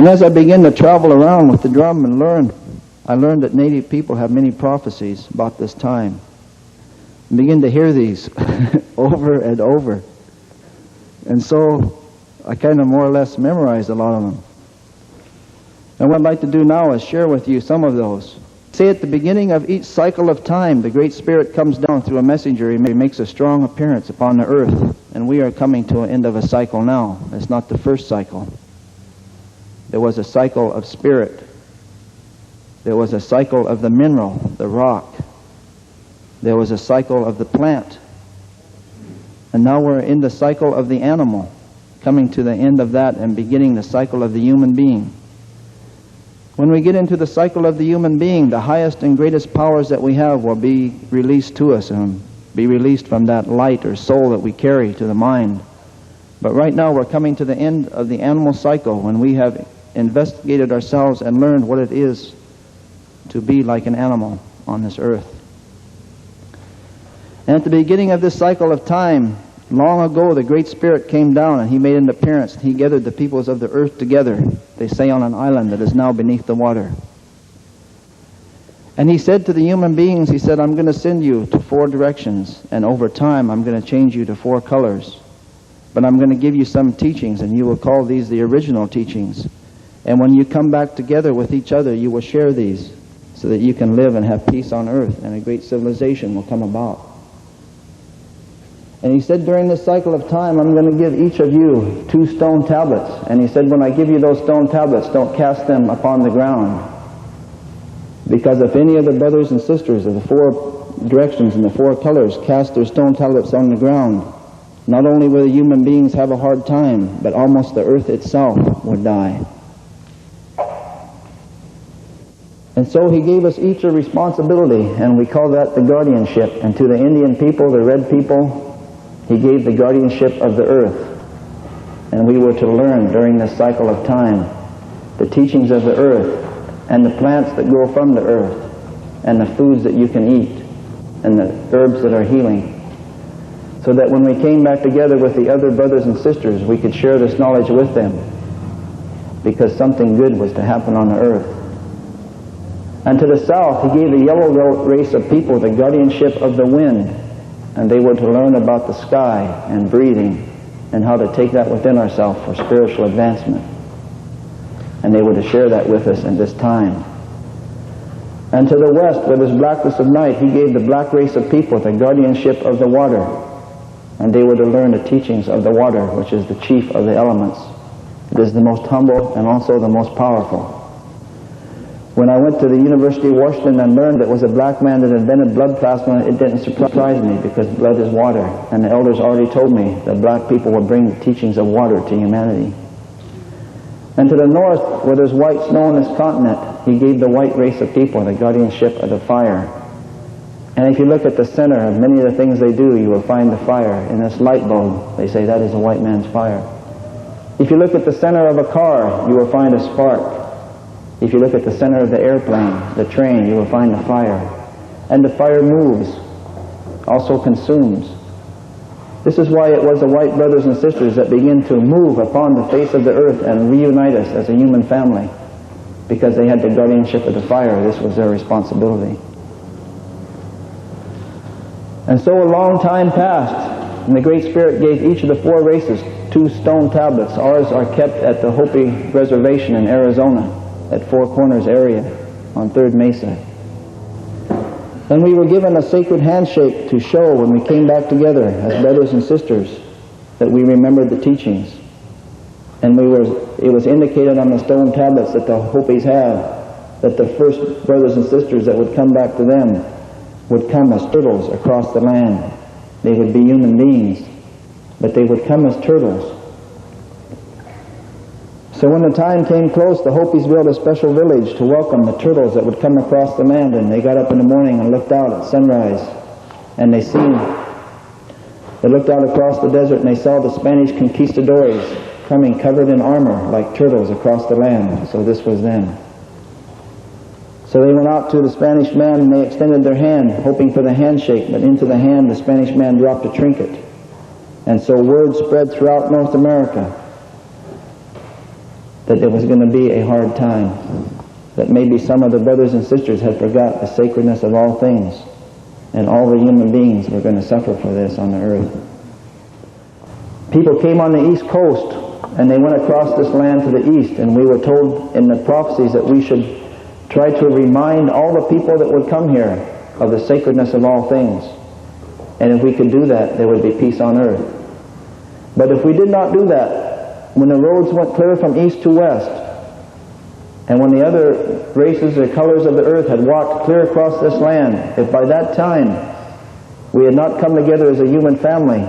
And as I began to travel around with the drum and I learned that Native people have many prophecies about this time. And begin to hear these over and over. And so I kind of more or less memorized a lot of them. And what I'd like to do now is share with you some of those. Say at the beginning of each cycle of time, the Great Spirit comes down through a messenger. He makes a strong appearance upon the earth. And we are coming to an end of a cycle now. It's not the first cycle. There was a cycle of spirit. There was a cycle of the mineral, the rock. There was a cycle of the plant. And now we're in the cycle of the animal, coming to the end of that and beginning the cycle of the human being. When we get into the cycle of the human being, the highest and greatest powers that we have will be released to us and be released from that light or soul that we carry to the mind. But right now we're coming to the end of the animal cycle when we have investigated ourselves and learned what it is to be like an animal on this earth. And at the beginning of this cycle of time, long ago, the Great Spirit came down and He made an appearance. He gathered the peoples of the earth together. They say on an island that is now beneath the water. And He said to the human beings, He said, I'm going to send you to 4 directions, and over time I'm going to change you to 4 colors. But I'm going to give you some teachings, and you will call these the original teachings. And when you come back together with each other, you will share these so that you can live and have peace on earth, and a great civilization will come about. And He said, during this cycle of time, I'm going to give each of you 2 stone tablets. And He said, when I give you those stone tablets, don't cast them upon the ground. Because if any of the brothers and sisters of the 4 directions and the 4 colors cast their stone tablets on the ground, not only will the human beings have a hard time, but almost the earth itself would die. And so He gave us each a responsibility, and we call that the guardianship. And to the Indian people, the red people, He gave the guardianship of the earth. And we were to learn during this cycle of time the teachings of the earth and the plants that grow from the earth and the foods that you can eat and the herbs that are healing. So that when we came back together with the other brothers and sisters, we could share this knowledge with them, because something good was to happen on the earth. And to the south, He gave the yellow race of people the guardianship of the wind, and they were to learn about the sky and breathing and how to take that within ourselves for spiritual advancement. And they were to share that with us in this time. And to the west, where there's blackness of night, He gave the black race of people the guardianship of the water, and they were to learn the teachings of the water, which is the chief of the elements. It is the most humble and also the most powerful. When I went to the University of Washington and learned that it was a black man that invented blood plasma, it didn't surprise me, because blood is water. And the elders already told me that black people would bring the teachings of water to humanity. And to the north, where there's white snow on this continent, He gave the white race of people the guardianship of the fire. And if you look at the center of many of the things they do, you will find the fire. In this light bulb, they say that is a white man's fire. If you look at the center of a car, you will find a spark. If you look at the center of the airplane, the train, you will find the fire. And the fire moves, also consumes. This is why it was the white brothers and sisters that began to move upon the face of the earth and reunite us as a human family, because they had the guardianship of the fire. This was their responsibility. And so a long time passed, and the Great Spirit gave each of the 4 races 2 stone tablets. Ours are kept at the Hopi Reservation in Arizona, at 4 Corners area on 3rd Mesa. And we were given a sacred handshake to show when we came back together as brothers and sisters that we remembered the teachings. And it was indicated on the stone tablets that the Hopis have that the first brothers and sisters that would come back to them would come as turtles across the land. They would be human beings, but they would come as turtles. So when the time came close, the Hopis built a special village to welcome the turtles that would come across the land. And they got up in the morning and looked out at sunrise, and they looked out across the desert and they saw the Spanish conquistadors coming covered in armor like turtles across the land. So this was them. So they went out to the Spanish man and they extended their hand, hoping for the handshake, but into the hand the Spanish man dropped a trinket. And so word spread throughout North America that there was going to be a hard time, that maybe some of the brothers and sisters had forgot the sacredness of all things, and all the human beings were going to suffer for this on the earth. People came on the East Coast, and they went across this land to the east, and we were told in the prophecies that we should try to remind all the people that would come here of the sacredness of all things. And if we could do that, there would be peace on earth. But if we did not do that, when the roads went clear from east to west, and when the other races or colors of the earth had walked clear across this land, if by that time we had not come together as a human family,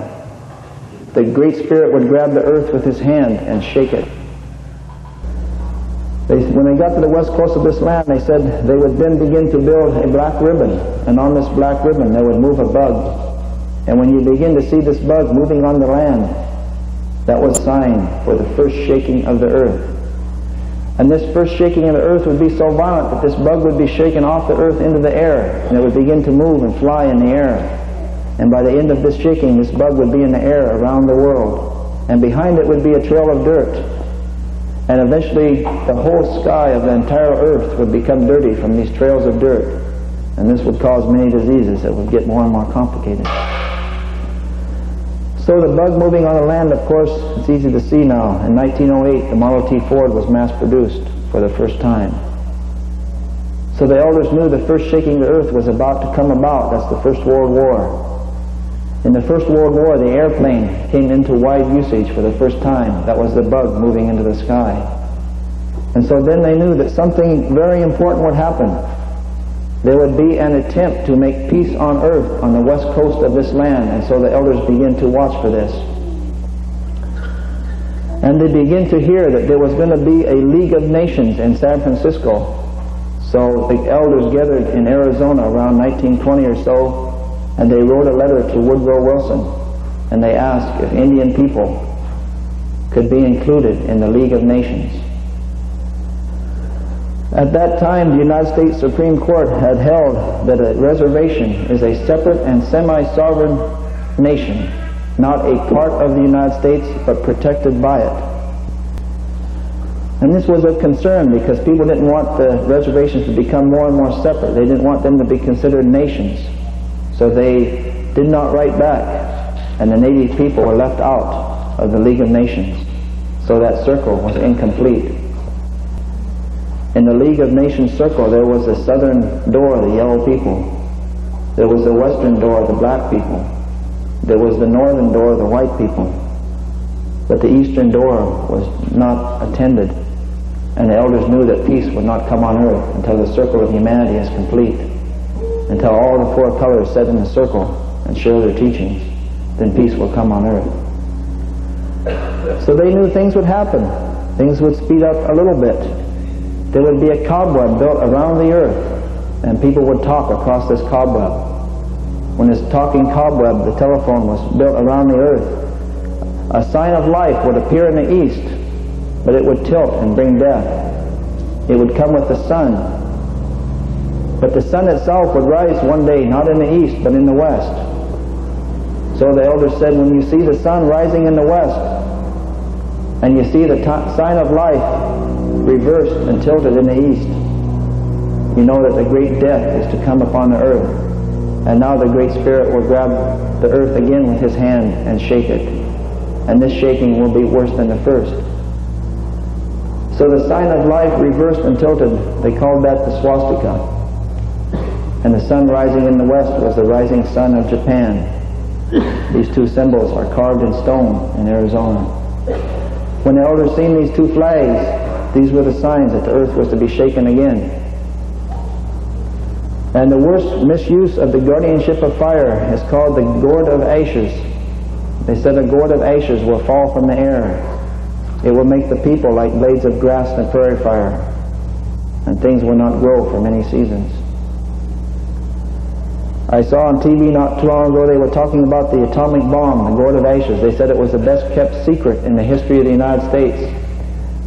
the Great Spirit would grab the earth with his hand and shake it. When they got to the west coast of this land, they said they would then begin to build a black ribbon, and on this black ribbon they would move a bug. And when you begin to see this bug moving on the land, that was a sign for the first shaking of the earth. And this first shaking of the earth would be so violent that this bug would be shaken off the earth into the air, and it would begin to move and fly in the air. And by the end of this shaking, this bug would be in the air around the world. And behind it would be a trail of dirt. And eventually the whole sky of the entire earth would become dirty from these trails of dirt. And this would cause many diseases that would get more and more complicated. So the bug moving on the land, of course, it's easy to see now. In 1908, the Model T Ford was mass-produced for the first time. So the elders knew the first shaking of the earth was about to come about. That's the First World War. In the First World War, the airplane came into wide usage for the first time. That was the bug moving into the sky. And so then they knew that something very important would happen. There would be an attempt to make peace on earth on the west coast of this land, and so the elders began to watch for this. And they began to hear that there was going to be a League of Nations in San Francisco. So the elders gathered in Arizona around 1920 or so, and they wrote a letter to Woodrow Wilson, and they asked if Indian people could be included in the League of Nations. At that time, the United States Supreme Court had held that a reservation is a separate and semi-sovereign nation, not a part of the United States, but protected by it. And this was of concern because people didn't want the reservations to become more and more separate. They didn't want them to be considered nations. So they did not write back, and the native people were left out of the League of Nations. So that circle was incomplete. In the League of Nations circle, there was the southern door, the yellow people. There was the western door, the black people. There was the northern door, the white people. But the eastern door was not attended, and the elders knew that peace would not come on earth until the circle of humanity is complete, until all the four colors sit in the circle and share their teachings. Then peace will come on earth. So they knew things would happen. Things would speed up a little bit. There would be a cobweb built around the earth, and people would talk across this cobweb. When this talking cobweb, the telephone, was built around the earth, a sign of life would appear in the east, but it would tilt and bring death. It would come with the sun, but the sun itself would rise one day, not in the east, but in the west. So the elders said, when you see the sun rising in the west, and you see the sign of life reversed and tilted in the east, you know that the great death is to come upon the earth. And now the Great Spirit will grab the earth again with his hand and shake it. And this shaking will be worse than the first. So the sign of life reversed and tilted, they called that the swastika. And the sun rising in the west was the rising sun of Japan. These two symbols are carved in stone in Arizona. When the elders seen these two flags, these were the signs that the earth was to be shaken again. And the worst misuse of the guardianship of fire is called the gourd of ashes. They said a gourd of ashes will fall from the air. It will make the people like blades of grass in a prairie fire, and things will not grow for many seasons. I saw on TV not too long ago, they were talking about the atomic bomb, the gourd of ashes. They said it was the best kept secret in the history of the United States.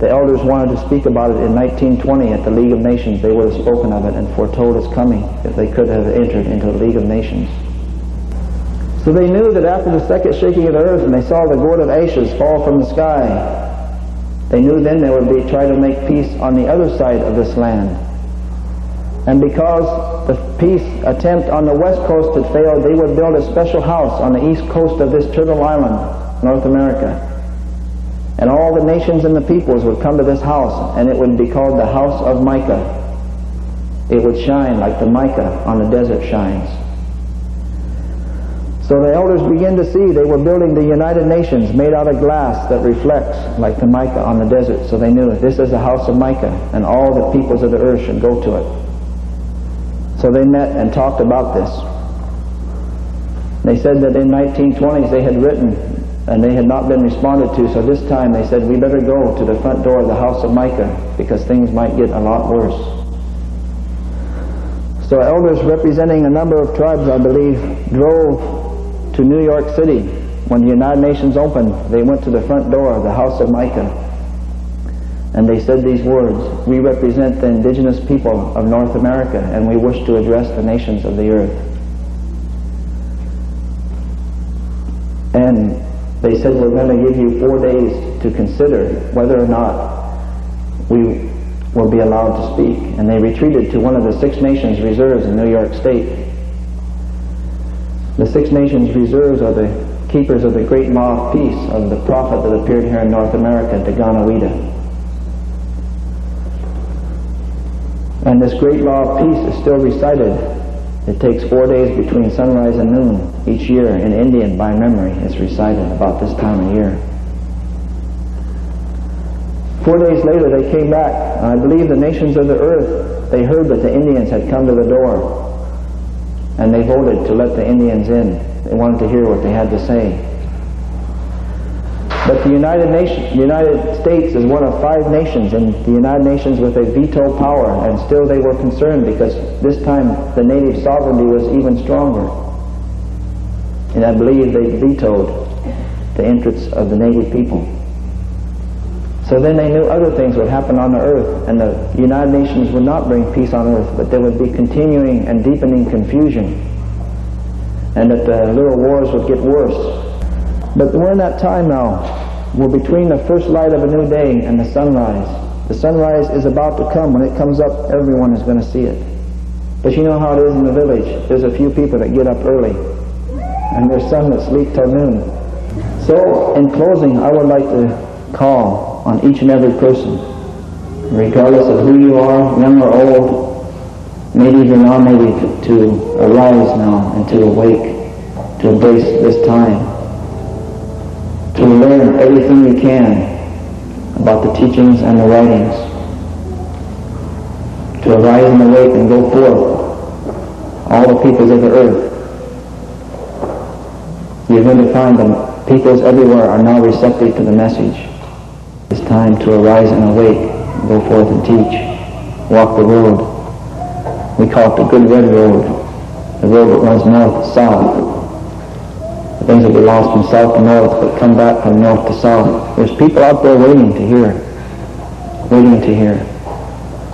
The elders wanted to speak about it in 1920 at the League of Nations. They would have spoken of it and foretold its coming if they could have entered into the League of Nations. So they knew that after the second shaking of the earth, and they saw the gourd of ashes fall from the sky, They knew then they would be trying to make peace on the other side of this land. And because the peace attempt on the west coast had failed, they would build a special house on the east coast of this Turtle Island, North America. And all the nations and the peoples would come to this house, and it would be called the House of Mica. It would shine like the mica on the desert shines. So the elders began to see they were building the United Nations made out of glass that reflects like the mica on the desert. So they knew this is the House of Mica, and all the peoples of the earth should go to it. So they met and talked about this. They said that in 1920s they had written and they had not been responded to, so this time they said we better go to the front door of the House of Mica because things might get a lot worse. So elders representing a number of tribes, I believe, drove to New York City. When the United Nations opened, they went to the front door of the House of Mica, and they said these words: "We represent the indigenous people of North America, and we wish to address the nations of the earth." And they said, "We're going to give you 4 days to consider whether or not we will be allowed to speak." And they retreated to one of the Six Nations reserves in New York State. The Six Nations reserves are the keepers of the great law of peace of the prophet that appeared here in North America, Daganawida. And this great law of peace is still recited. It takes 4 days between sunrise and noon each year. In Indian, by memory, it's recited about this time of year. 4 days later they came back, and I believe the nations of the earth, they heard that the Indians had come to the door, and they voted to let the Indians in. They wanted to hear what they had to say. But the United States is one of 5 nations in the United Nations with a veto power, and still they were concerned because this time the native sovereignty was even stronger. And I believe they vetoed the entrance of the native people. So then they knew other things would happen on the earth, and the United Nations would not bring peace on earth, but there would be continuing and deepening confusion, and that the little wars would get worse. But we're in that time now. We're between the first light of a new day and the sunrise. The sunrise is about to come. When it comes up, everyone is going to see it. But you know how it is in the village. There's a few people that get up early, and there's some that sleep till noon. So, in closing, I would like to call on each and every person, regardless of who you are, young or old, native or non-native, to arise now and to awake, to embrace this time, to learn everything you can about the teachings and the writings, to arise and awake and go forth, all the peoples of the earth. You're going to find that peoples everywhere are now receptive to the message. It's time to arise and awake, go forth and teach, walk the road. We call it the good red road, the road that runs north to south. The things that get lost from south to north but come back from north to south. There's people out there waiting to hear, waiting to hear.